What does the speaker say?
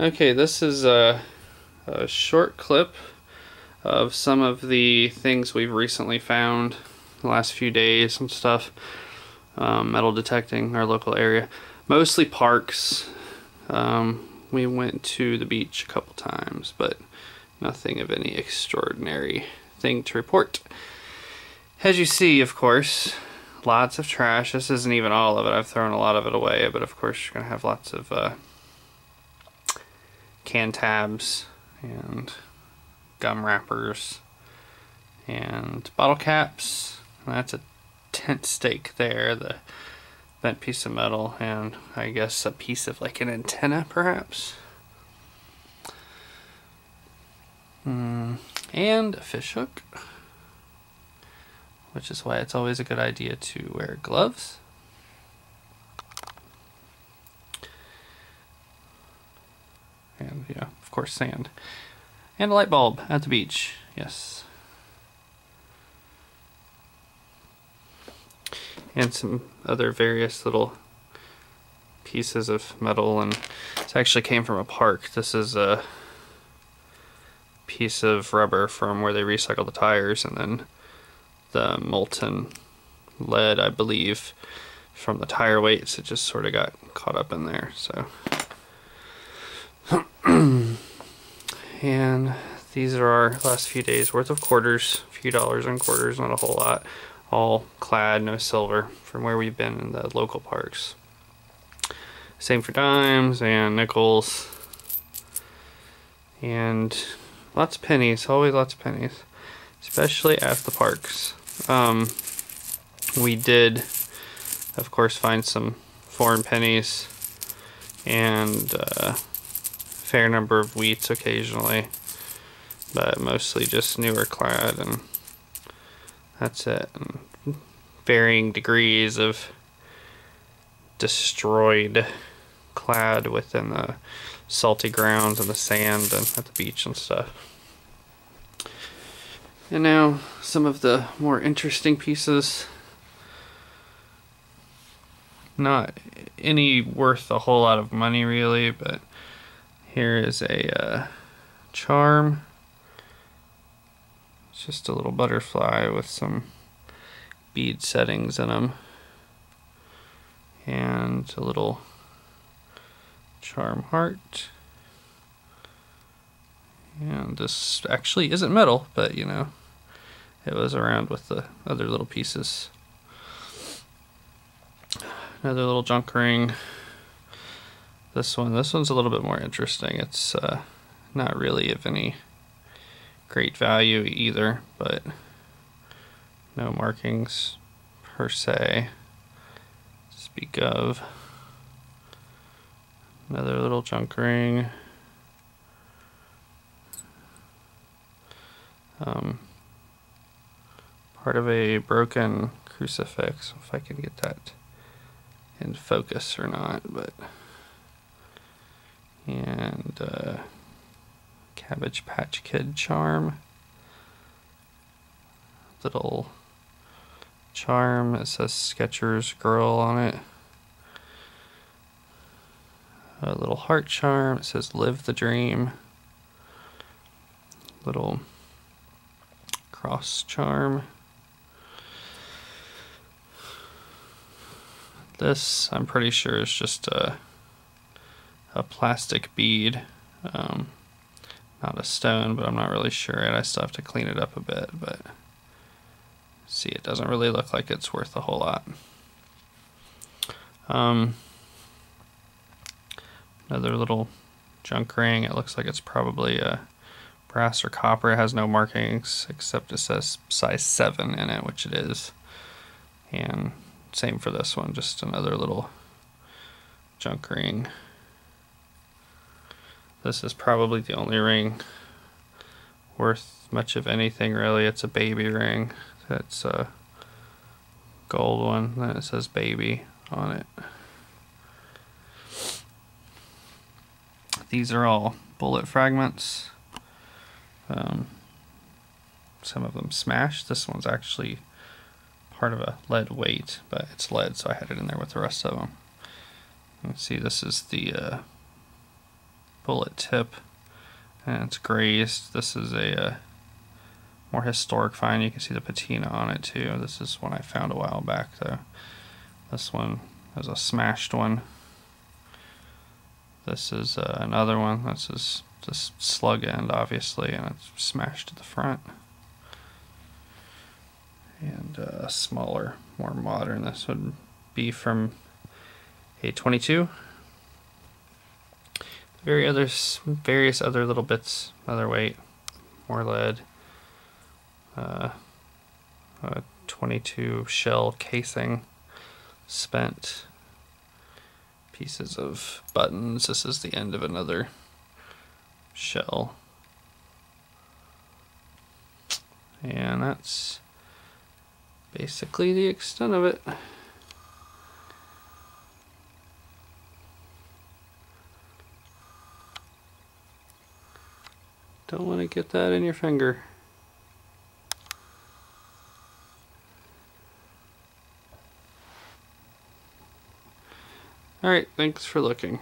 Okay, this is a short clip of some of the things we've recently found the last few days and stuff. Metal detecting our local area. Mostly parks. We went to the beach a couple times, but nothing of any extraordinary thing to report. As you see, of course, lots of trash. This isn't even all of it. I've thrown a lot of it away, but of course you're going to have lots of can tabs and gum wrappers and bottle caps. And that's a tent stake there, the bent piece of metal, and I guess a piece of like an antenna perhaps. And a fish hook, which is why it's always a good idea to wear gloves. And yeah, of course, sand. And a light bulb at the beach, yes. And some other various little pieces of metal, and this actually came from a park. This is a piece of rubber from where they recycle the tires, and then the molten lead, I believe, from the tire weights. It just sort of got caught up in there, so. And these are our last few days worth of quarters, a few dollars in quarters, not a whole lot. All clad, no silver, from where we've been in the local parks. Same for dimes and nickels. And lots of pennies, always lots of pennies. Especially at the parks. We did, of course, find some foreign pennies and fair number of wheats occasionally, but mostly just newer clad, and that's it. And varying degrees of destroyed clad within the salty grounds and the sand and at the beach and stuff. And now some of the more interesting pieces. Not any worth a whole lot of money really, but here is a charm. It's just a little butterfly with some bead settings in them. And a little charm heart. And this actually isn't metal, but you know, it was around with the other little pieces. Another little junk ring. This one's a little bit more interesting. It's not really of any great value either, but no markings per se to speak of. Another little junk ring. Part of a broken crucifix, if I can get that in focus or not, but. And Cabbage Patch Kid charm. Little charm, it says Skechers Girl on it. A little heart charm, it says Live the Dream. Little cross charm. This, I'm pretty sure, is just a plastic bead, not a stone, but I'm not really sure, and I still have to clean it up a bit, but see, it doesn't really look like it's worth a whole lot. Another little junk ring. It looks like it's probably a brass or copper. It has no markings except it says size 7 in it, which it is. And same for this one, just another little junk ring. This is probably the only ring worth much of anything really. It's a baby ring. That's a gold one, then it says baby on it. These are all bullet fragments. Some of them smashed. This one's actually part of a lead weight, but it's lead, so I had it in there with the rest of them. You can see this is the bullet tip, and it's grazed. This is a more historic find. You can see the patina on it too. This is one I found a while back though. This one is a smashed one. This is another one. This is just slug end, obviously, and it's smashed at the front. And smaller, more modern. This would be from a 22. Various other little bits, other weight, more lead. A 22 shell casing, spent. Pieces of buttons. This is the end of another shell. And that's basically the extent of it. Don't want to get that in your finger. Alright, thanks for looking.